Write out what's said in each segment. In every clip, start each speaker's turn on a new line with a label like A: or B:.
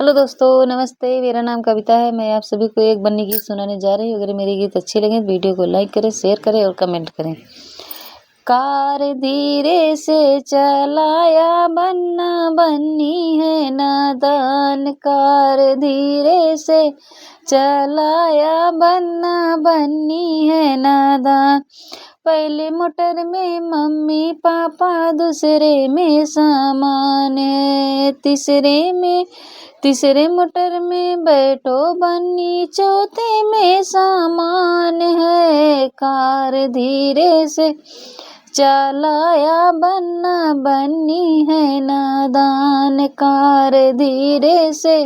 A: Hello दोस्तों, नमस्ते। मेरा नाम कविता है। मैं आप सभी को एक बन्नी गीत सुनाने जा रही हूँ। अगर मेरे गीत अच्छे लगे तो वीडियो को लाइक करें, शेयर करें और कमेंट करें। कार धीरे से चलाया बन्ना बन्नी है नादान, कार धीरे से चलाया बन्ना बन्नी है नादान। पहले मोटर में मम्मी पापा, दूसरे में सामान है, तीसरे मोटर में बैठो बन्नी, चौथे में सामान है। कार धीरे से चलाया बन्ना बन्नी है नादान, कार धीरे से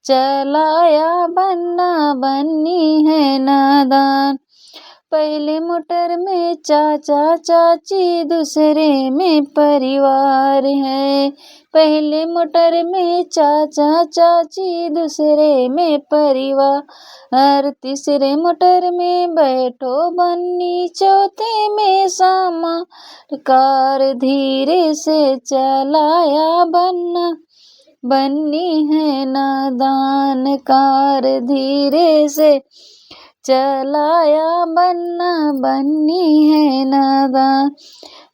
A: चलाया बन्ना बन्नी है नादान। पहले मोटर में चाचा चाची, दूसरे में परिवार है। पहले मोटर में चाचा चाची, दूसरे में परिवार, तीसरे मोटर में बैठो बन्नी, चौथे में सामान। कार धीरे से चलाया बन्ना बन्नी है नादान, कार धीरे से चलाया बन्ना बन्नी है नादान।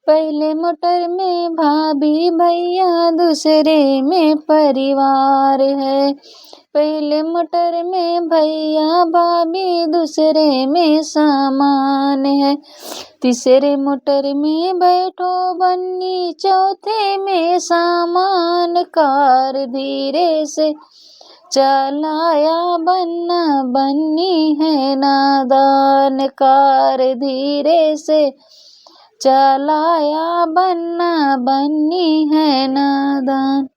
A: पहले मोटर में भाभी भैया, दूसरे में परिवार है। पहले मोटर में भैया भाभी, दूसरे में सामान है। तीसरे मोटर में बैठो बन्नी, चौथे में सामान। कार धीरे से चलाया बन्ना बन्नी है नादान, कार धीरे से चलाया बन्ना बन्नी है नादान।